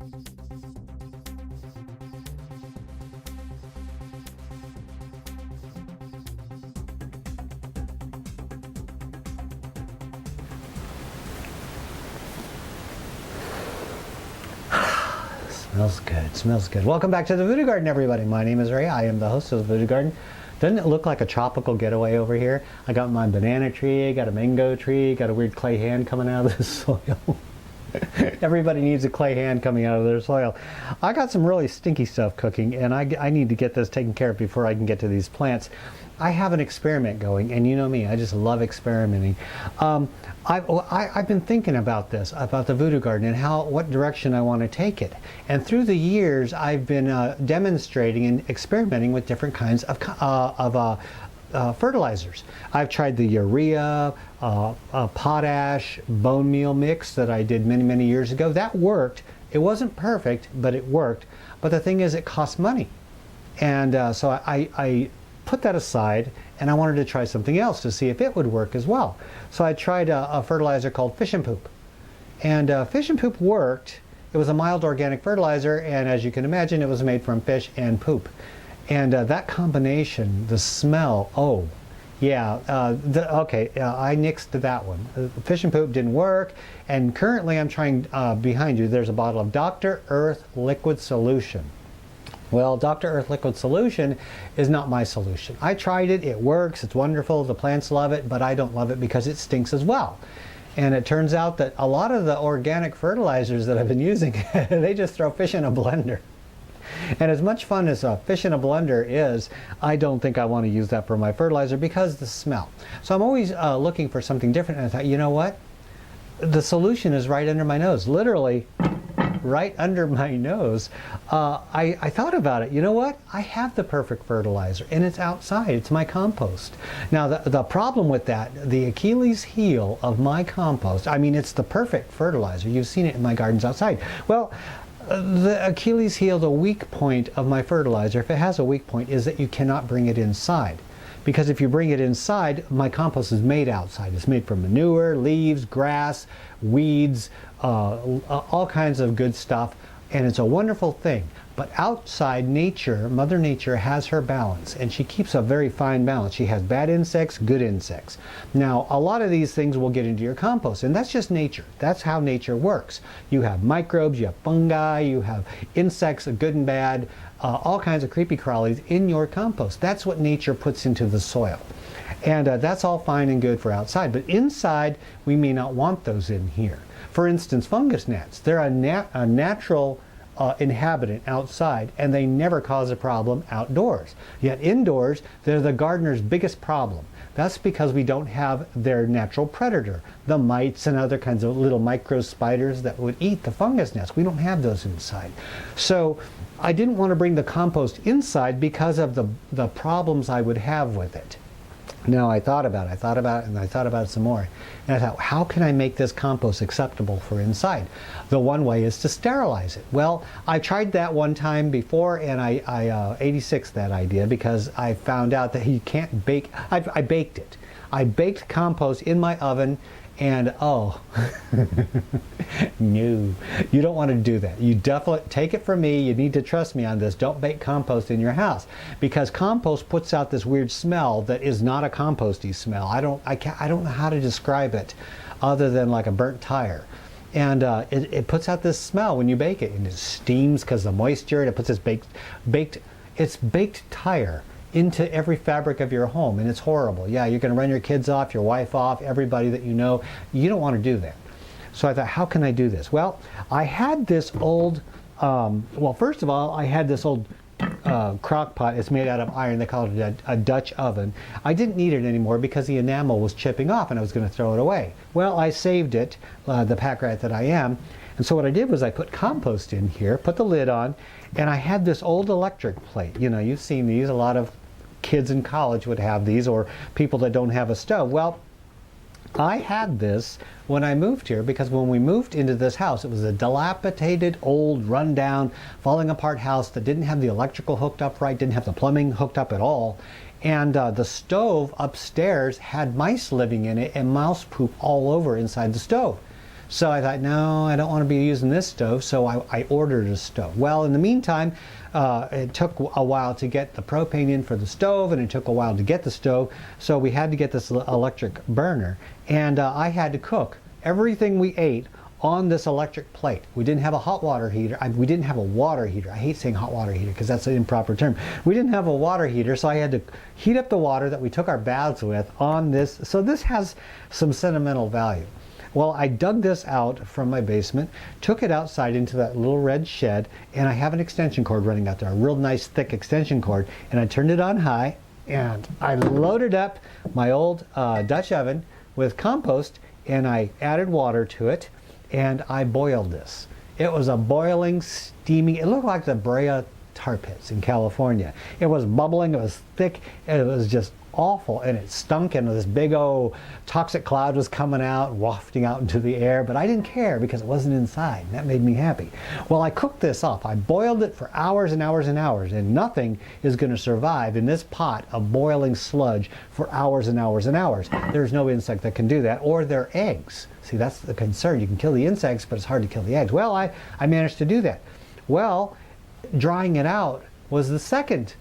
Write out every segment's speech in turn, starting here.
Smells good, smells good. Welcome back to the Voodoo Garden, everybody. My name is Ray. I am the host of the Voodoo Garden. Doesn't it look like a tropical getaway over here? I got my banana tree, got a mango tree, got a weird clay hand coming out of the soil. Everybody needs a clay hand coming out of their soil. I got some really stinky stuff cooking, and I need to get this taken care of before I can get to these plants. I have an experiment going, and you know me, I just love experimenting. I've been thinking about this, about the Voodoo Garden, and what direction I want to take it. And through the years, I've been demonstrating and experimenting with different kinds of fertilizers. I've tried the urea, potash, bone meal mix that I did many, many years ago. That worked. It wasn't perfect, but it worked. But the thing is, it costs money. And so I put that aside, and I wanted to try something else to see if it would work as well. So I tried a fertilizer called Fish and Poop. And Fish and Poop worked. It was a mild organic fertilizer, and as you can imagine, it was made from fish and poop. And that combination, the smell, oh, yeah, I nixed that one. Fish and Poop didn't work, and currently I'm trying, behind you, there's a bottle of Dr. Earth Liquid Solution. Well, Dr. Earth Liquid Solution is not my solution. I tried it, it works, it's wonderful, the plants love it, but I don't love it because it stinks as well. And it turns out that a lot of the organic fertilizers that I've been using, they just throw fish in a blender. And as much fun as a fish in a blender is, I don't think I want to use that for my fertilizer because of the smell. So I'm always looking for something different, and I thought, you know what? The solution is right under my nose, literally right under my nose. I thought about it. You know what? I have the perfect fertilizer, and it's outside. It's my compost. Now, the problem with that, the Achilles heel of my compost, I mean, it's the perfect fertilizer. You've seen it in my gardens outside. Well, the Achilles heel, the weak point of my fertilizer, if it has a weak point, is that you cannot bring it inside. Because if you bring it inside, my compost is made outside. It's made from manure, leaves, grass, weeds, all kinds of good stuff, and it's a wonderful thing. But outside, nature, Mother Nature has her balance, and she keeps a very fine balance. She has bad insects, good insects. Now, a lot of these things will get into your compost, and that's just nature. That's how nature works. You have microbes, you have fungi, you have insects, good and bad, all kinds of creepy crawlies in your compost. That's what nature puts into the soil. And that's all fine and good for outside, but inside, we may not want those in here. For instance, fungus gnats. They're a natural inhabitant outside, and they never cause a problem outdoors. Yet indoors, they're the gardener's biggest problem. That's because we don't have their natural predator, the mites and other kinds of little micro spiders that would eat the fungus gnats. We don't have those inside. So I didn't want to bring the compost inside because of the problems I would have with it. Now I thought about it, and I thought about it some more. And I thought, how can I make this compost acceptable for inside? The one way is to sterilize it. Well, I tried that one time before, and I 86'd that idea because I found out that you can't bake. I baked it. I baked compost in my oven, and oh, no, you don't want to do that. You definitely, take it from me, you need to trust me on this. Don't bake compost in your house, because compost puts out this weird smell that is not a composty smell. I don't know how to describe it other than like a burnt tire. And it puts out this smell when you bake it, and it steams because of the moisture, and it puts this baked tire into every fabric of your home, and it's horrible. Yeah, you're going to run your kids off, your wife off, everybody that you know. You don't want to do that. So I thought, how can I do this? Well, I had this old, well, first of all, I had this old crock pot. It's made out of iron. They call it a Dutch oven. I didn't need it anymore because the enamel was chipping off and I was going to throw it away. Well, I saved it, the pack rat that I am. And so what I did was I put compost in here, put the lid on, and I had this old electric plate. You know, you've seen these. A lot of kids in college would have these, or people that don't have a stove. Well, I had this when I moved here, because when we moved into this house, it was a dilapidated, old, rundown, falling apart house that didn't have the electrical hooked up right, didn't have the plumbing hooked up at all. And the stove upstairs had mice living in it and mouse poop all over inside the stove. So I thought, no, I don't want to be using this stove, so I ordered a stove. Well, in the meantime, it took a while to get the propane in for the stove, and it took a while to get the stove, so we had to get this electric burner. And I had to cook everything we ate on this electric plate. We didn't have a hot water heater. We didn't have a water heater. I hate saying hot water heater because that's an improper term. We didn't have a water heater, so I had to heat up the water that we took our baths with on this. So this has some sentimental value. Well, I dug this out from my basement, took it outside into that little red shed, and I have an extension cord running out there, a real nice thick extension cord, and I turned it on high, and I loaded up my old Dutch oven with compost, and I added water to it, and I boiled this. It was a boiling, steaming, it looked like the Brea tar pits in California. It was bubbling, it was thick, it was just awful, and it stunk, and this big old toxic cloud was coming out, wafting out into the air, but I didn't care because it wasn't inside. That made me happy. Well, I cooked this off. I boiled it for hours and hours and hours, and nothing is going to survive in this pot of boiling sludge for hours and hours and hours. There's no insect that can do that, or their eggs. See, that's the concern. You can kill the insects, but it's hard to kill the eggs. Well, I managed to do that. Well, drying it out was the second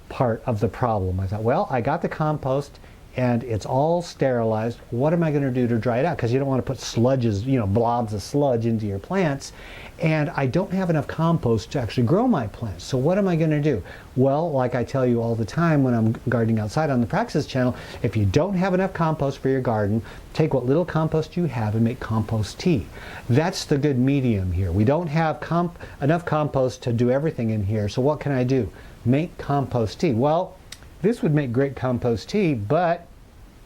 part of the problem. I thought, well, I got the compost and it's all sterilized. What am I going to do to dry it out? Because you don't want to put sludges, blobs of sludge into your plants. And I don't have enough compost to actually grow my plants. So what am I going to do? Well, like I tell you all the time when I'm gardening outside on the Praxis channel, if you don't have enough compost for your garden, take what little compost you have and make compost tea. That's the good medium here. We don't have enough compost to do everything in here. So what can I do? Make compost tea. Well, this would make great compost tea, but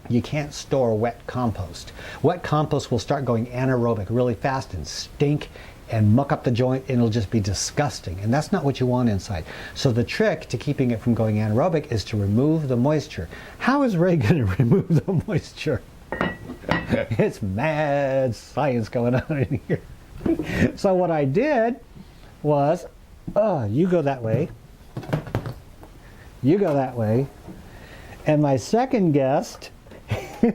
you can't store wet compost. Wet compost will start going anaerobic really fast and stink and muck up the joint, and it'll just be disgusting. And that's not what you want inside. So the trick to keeping it from going anaerobic is to remove the moisture. How is Ray going to remove the moisture? It's mad science going on in here. So what I did was, you go that way. You go that way. And my second guest, I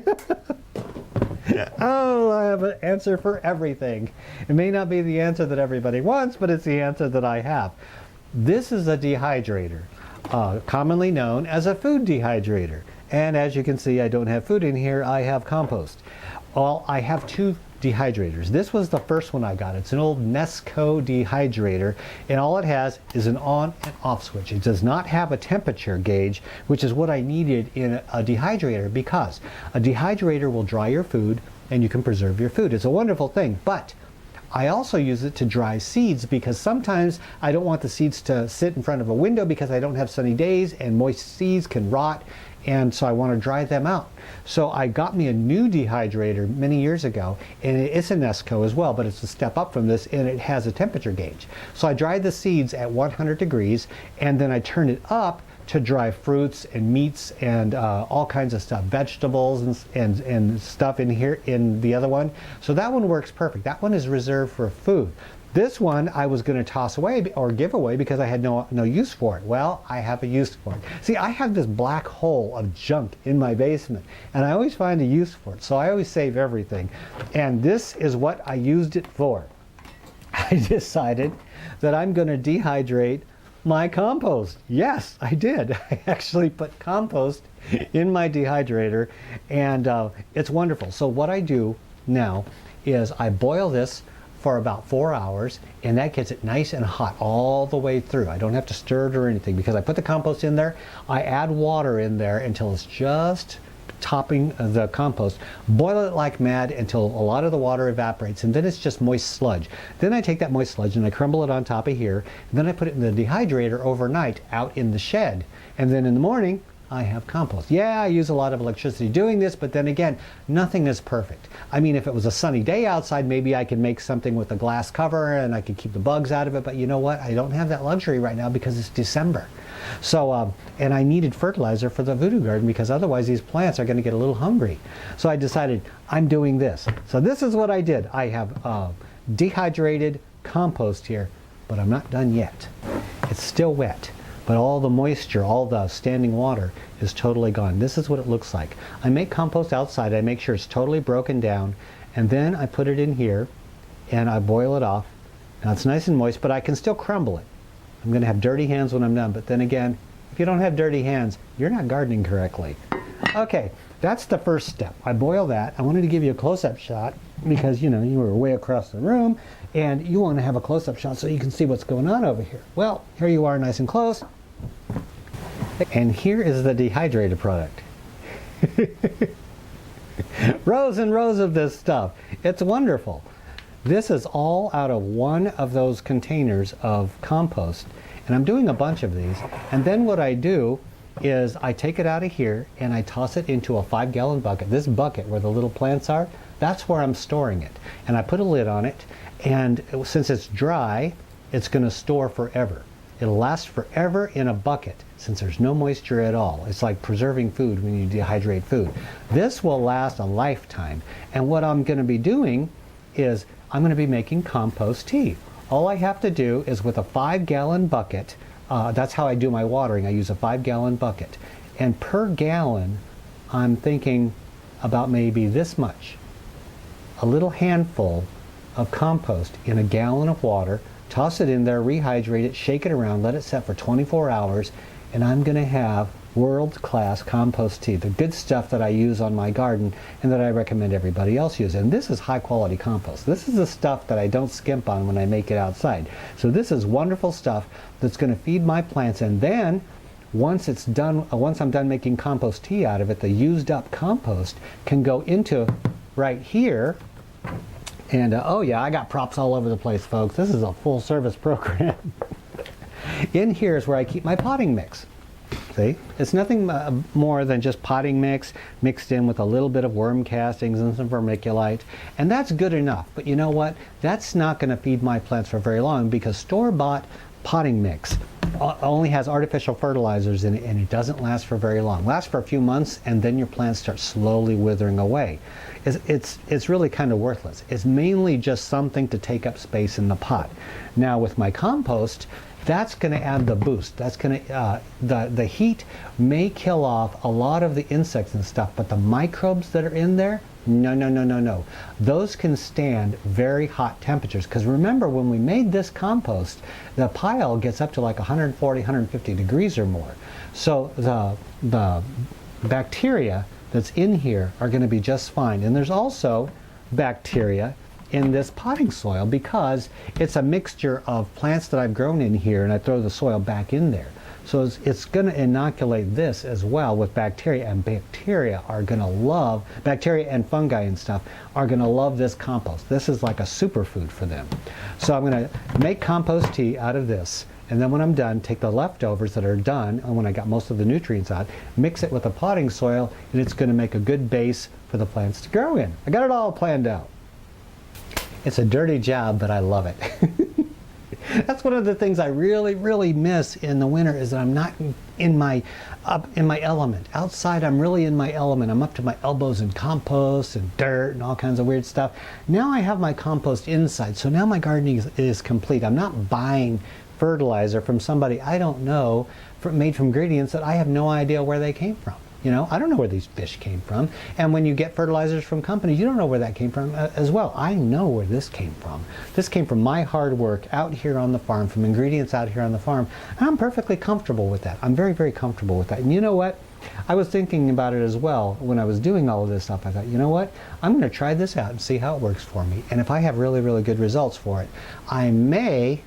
have an answer for everything. It may not be the answer that everybody wants, but it's the answer that I have. This is a dehydrator, commonly known as a food dehydrator. And as you can see, I don't have food in here, I have compost. Well, I have two dehydrators. This was the first one I got. It's an old Nesco dehydrator, and all it has is an on and off switch. It does not have a temperature gauge, which is what I needed in a dehydrator, because a dehydrator will dry your food and you can preserve your food. It's a wonderful thing, but I also use it to dry seeds, because sometimes I don't want the seeds to sit in front of a window because I don't have sunny days and moist seeds can rot, and so I want to dry them out. So I got me a new dehydrator many years ago, and it's a Nesco as well, but it's a step up from this, and it has a temperature gauge. So I dried the seeds at 100 degrees, and then I turned it up to dry fruits and meats and all kinds of stuff, vegetables and stuff in here in the other one. So that one works perfect. That one is reserved for food. This one I was going to toss away or give away because I had no use for it. Well, I have a use for it. See, I have this black hole of junk in my basement, and I always find a use for it. So I always save everything. And this is what I used it for. I decided that I'm going to dehydrate my compost. Yes, I did. I actually put compost in my dehydrator, and it's wonderful. So what I do now is I boil this for about 4 hours, and that gets it nice and hot all the way through. I don't have to stir it or anything because I put the compost in there. I add water in there until it's just topping the compost. Boil it like mad until a lot of the water evaporates, and then it's just moist sludge. Then I take that moist sludge and I crumble it on top of here, and then I put it in the dehydrator overnight out in the shed, and then in the morning I have compost. Yeah, I use a lot of electricity doing this, but then again, nothing is perfect. I mean, if it was a sunny day outside, maybe I could make something with a glass cover and I could keep the bugs out of it, but you know what? I don't have that luxury right now because it's December. So, and I needed fertilizer for the Voodoo Garden because otherwise these plants are going to get a little hungry. So I decided I'm doing this. So this is what I did. I have dehydrated compost here, but I'm not done yet. It's still wet. But all the moisture, all the standing water is totally gone. This is what it looks like. I make compost outside. I make sure it's totally broken down, and then I put it in here, and I boil it off. Now it's nice and moist, but I can still crumble it. I'm going to have dirty hands when I'm done, but then again, if you don't have dirty hands, you're not gardening correctly. Okay, that's the first step. I boil that. I wanted to give you a close-up shot because, you know, you were way across the room and you want to have a close-up shot so you can see what's going on over here. Well, here you are nice and close. And here is the dehydrated product. Rows and rows of this stuff. It's wonderful. This is all out of one of those containers of compost. And I'm doing a bunch of these. And then what I do is I take it out of here and I toss it into a 5-gallon bucket. This bucket where the little plants are, that's where I'm storing it. And I put a lid on it, and since it's dry, it's going to store forever. It'll last forever in a bucket since there's no moisture at all. It's like preserving food when you dehydrate food. This will last a lifetime. And what I'm going to be doing is I'm going to be making compost tea. All I have to do is with a 5-gallon bucket, that's how I do my watering. I use a 5-gallon bucket. And per gallon, I'm thinking about maybe this much. A little handful of compost in a gallon of water, toss it in there, rehydrate it, shake it around, let it set for 24 hours, and I'm going to have world-class compost tea, the good stuff that I use on my garden and that I recommend everybody else use. And this is high-quality compost. This is the stuff that I don't skimp on when I make it outside. So this is wonderful stuff that's going to feed my plants. And then once it's done, once I'm done making compost tea out of it, the used-up compost can go into right here. And oh yeah, I got props all over the place, folks. This is a full-service program. In here is where I keep my potting mix. See, it's nothing more than just potting mix mixed in with a little bit of worm castings and some vermiculite, and that's good enough. But you know what? That's not going to feed my plants for very long because store-bought potting mix only has artificial fertilizers in it, and it doesn't last for very long. It lasts for a few months, and then your plants start slowly withering away. It's really kind of worthless. It's mainly just something to take up space in the pot. Now with my compost, that's going to add the boost. That's going to the heat may kill off a lot of the insects and stuff, but the microbes that are in there, no. Those can stand very hot temperatures. Because remember, when we made this compost, the pile gets up to like 140, 150 degrees or more. So the bacteria that's in here are going to be just fine. And there's also bacteria in this potting soil because it's a mixture of plants that I've grown in here, and I throw the soil back in there. So it's going to inoculate this as well with bacteria, and bacteria are going to love, bacteria and fungi and stuff are going to love this compost. This is like a superfood for them. So I'm going to make compost tea out of this, and then when I'm done, take the leftovers that are done, and when I got most of the nutrients out, mix it with the potting soil, and it's going to make a good base for the plants to grow in. I got it all planned out. It's a dirty job, but I love it. That's one of the things I really miss in the winter is that I'm not in my element. Outside, I'm really in my element. I'm up to my elbows in compost and dirt and all kinds of weird stuff. Now I have my compost inside, so now my gardening is complete. I'm not buying fertilizer from somebody I don't know, made from ingredients that I have no idea where they came from. You know, I don't know where these fish came from. And when you get fertilizers from companies, you don't know where that came from as well. I know where this came from. This came from my hard work out here on the farm, from ingredients out here on the farm. And I'm perfectly comfortable with that. I'm very comfortable with that. And you know what? I was thinking about it as well when I was doing all of this stuff. I thought, you know what? I'm going to try this out and see how it works for me. And if I have really good results for it, I may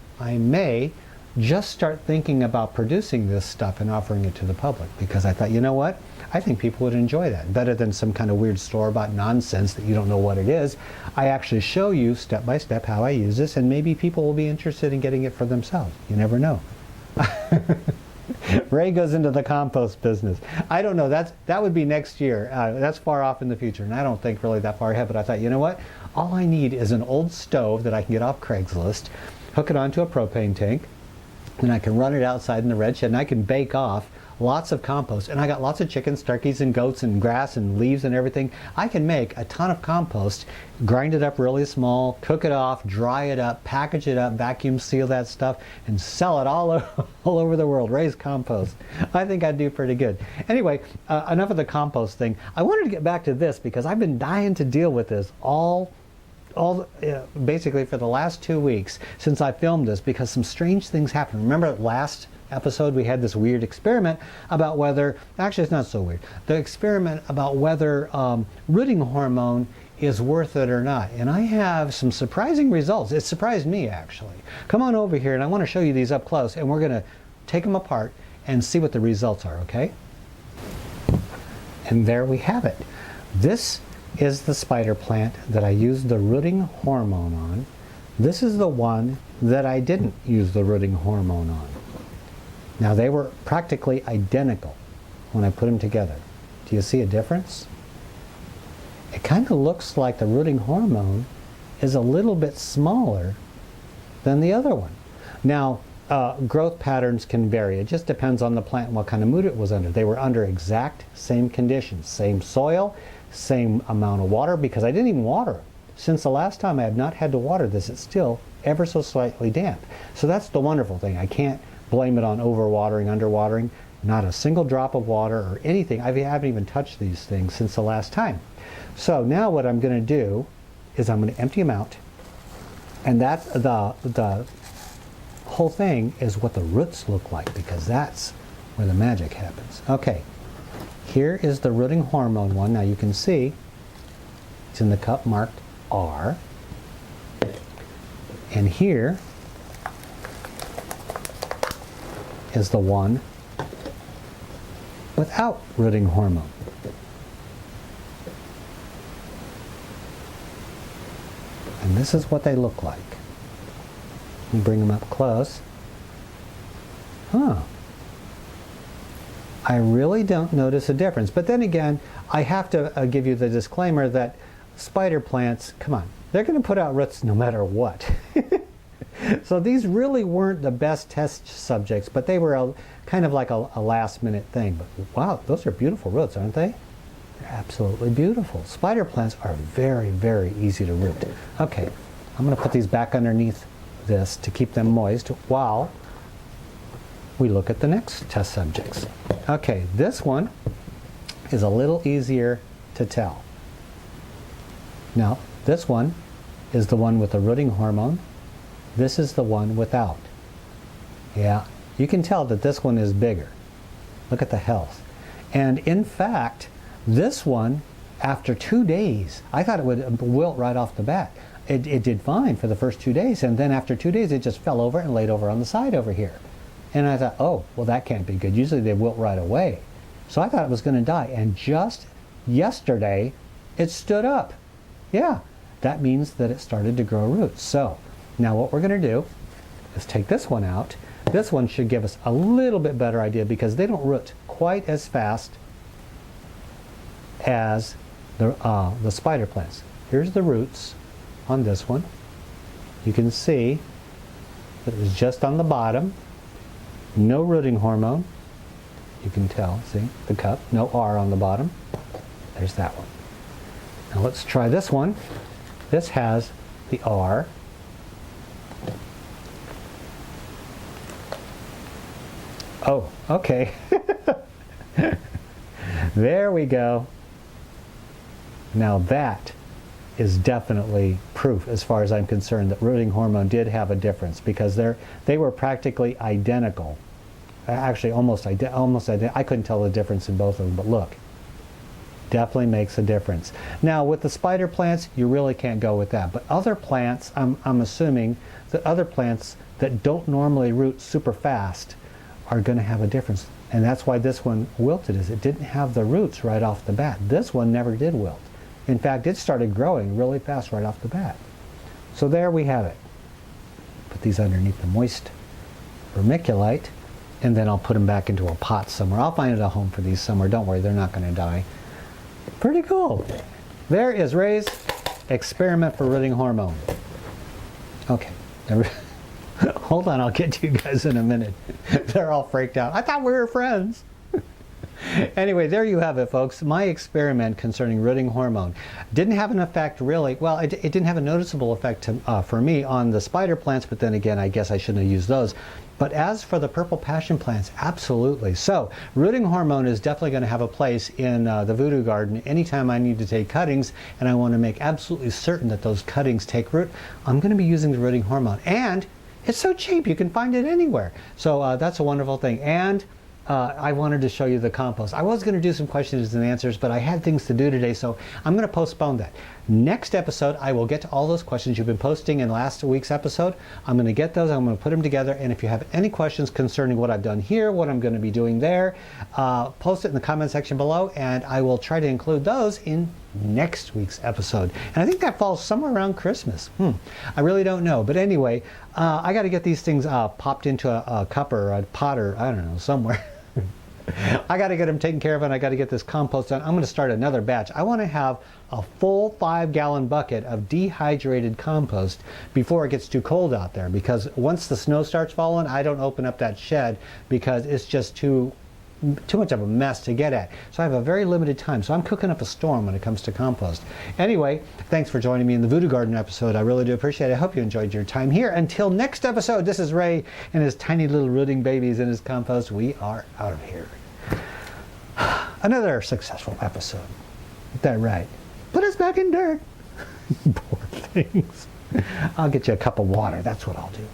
just start thinking about producing this stuff and offering it to the public, because I thought, you know what? I think people would enjoy that better than some kind of weird store-bought nonsense that you don't know what it is. I actually show you step by step how I use this, and maybe people will be interested in getting it for themselves. You never know. Ray goes into the compost business. I don't know. That would be next year. That's far off in the future, and I don't think really that far ahead. But I thought, you know what? All I need is an old stove that I can get off Craigslist, hook it onto a propane tank, and I can run it outside in the red shed, and I can bake off lots of compost. And I got lots of chickens, turkeys, and goats, and grass, and leaves, and everything. I can make a ton of compost, grind it up really small, cook it off, dry it up, package it up, vacuum seal that stuff, and sell it all over the world. Raise compost. I think I'd do pretty good. Anyway, enough of the compost thing. I wanted to get back to this because I've been dying to deal with this all basically for the last 2 weeks since I filmed this, because some strange things happened. Remember last episode we had this weird experiment about whether, actually it's not so weird, the experiment about whether rooting hormone is worth it or not. And I have some surprising results. It surprised me, actually. Come on over here and I want to show you these up close, and we're going to take them apart and see what the results are, okay? And there we have it. This is the spider plant that I used the rooting hormone on. This is the one that I didn't use the rooting hormone on. Now they were practically identical when I put them together. Do you see a difference? It kind of looks like the rooting hormone is a little bit smaller than the other one. Now, growth patterns can vary. It just depends on the plant and what kind of mood it was under. They were under exact same conditions, same soil, same amount of water, because I didn't even water them. Since the last time I have not had to water this, it's still ever so slightly damp. So that's the wonderful thing. I can't blame it on overwatering, underwatering. Not a single drop of water or anything. I haven't even touched these things since the last time. So now what I'm going to do is I'm going to empty them out, and that's the whole thing is what the roots look like, because that's where the magic happens. Okay, here is the rooting hormone one. Now you can see it's in the cup marked R, and here is the one without rooting hormone. And this is what they look like. And bring them up close. Huh. I really don't notice a difference. But then again, I have to give you the disclaimer that spider plants, come on, they're going to put out roots no matter what. So these really weren't the best test subjects, but they were kind of like a last minute thing. But wow, those are beautiful roots, aren't they? They're absolutely beautiful. Spider plants are very, very easy to root. Okay, I'm going to put these back underneath this to keep them moist while we look at the next test subjects. Okay, this one is a little easier to tell. Now, this one is the one with the rooting hormone. This is the one without. Yeah, you can tell that this one is bigger. Look at the health. And in fact, this one, after 2 days, I thought it would wilt right off the bat. It did fine for the first 2 days, and then after 2 days it just fell over and laid over on the side over here. And I thought, oh, well that can't be good. Usually they wilt right away. So I thought it was going to die, and just yesterday it stood up. Yeah, that means that it started to grow roots. So now what we're going to do is take this one out. This one should give us a little bit better idea, because they don't root quite as fast as the spider plants. Here's the roots on this one. You can see that it was just on the bottom. No rooting hormone. You can tell, see, the cup. No R on the bottom. There's that one. Now let's try this one. This has the R. Oh, okay. There we go. Now that is definitely proof, as far as I'm concerned, that rooting hormone did have a difference, because they were practically identical. Actually, almost identical. I couldn't tell the difference in both of them, but look, definitely makes a difference. Now, with the spider plants, you really can't go with that. But other plants, I'm assuming that other plants that don't normally root super fast are going to have a difference. And that's why this one wilted, is it didn't have the roots right off the bat. This one never did wilt. In fact, it started growing really fast right off the bat. So there we have it. Put these underneath the moist vermiculite, and then I'll put them back into a pot somewhere. I'll find a home for these somewhere. Don't worry, they're not going to die. Pretty cool. There is Ray's experiment for rooting hormone. Okay. Hold on, I'll get to you guys in a minute. They're all freaked out. I thought we were friends. Anyway, there you have it, folks. My experiment concerning rooting hormone didn't have an effect, really. Well, it didn't have a noticeable effect for me on the spider plants, but then again, I guess I shouldn't have used those. But as for the purple passion plants, absolutely. So rooting hormone is definitely going to have a place in the Voodoo Garden. Anytime I need to take cuttings and I want to make absolutely certain that those cuttings take root, I'm going to be using the rooting hormone. And it's so cheap, you can find it anywhere. So that's a wonderful thing. And I wanted to show you the compost. I was going to do some questions and answers, but I had things to do today, so I'm going to postpone that. Next episode, I will get to all those questions you've been posting in last week's episode. I'm going to get those, I'm going to put them together, and if you have any questions concerning what I've done here, what I'm going to be doing there, post it in the comment section below, and I will try to include those in next week's episode. And I think that falls somewhere around Christmas. I really don't know. But anyway, I got to get these things popped into a cup or a pot or I don't know, somewhere. I got to get them taken care of, and I got to get this compost done. I'm going to start another batch. I want to have a full 5-gallon bucket of dehydrated compost before it gets too cold out there, because once the snow starts falling, I don't open up that shed because it's just too much of a mess to get at. So I have a very limited time. So I'm cooking up a storm when it comes to compost. Anyway, thanks for joining me in the Voodoo Garden episode. I really do appreciate it. I hope you enjoyed your time here. Until next episode, this is Ray and his tiny little rooting babies in his compost. We are out of here. Another successful episode. Is that right? Put us back in dirt. Poor things. I'll get you a cup of water. That's what I'll do.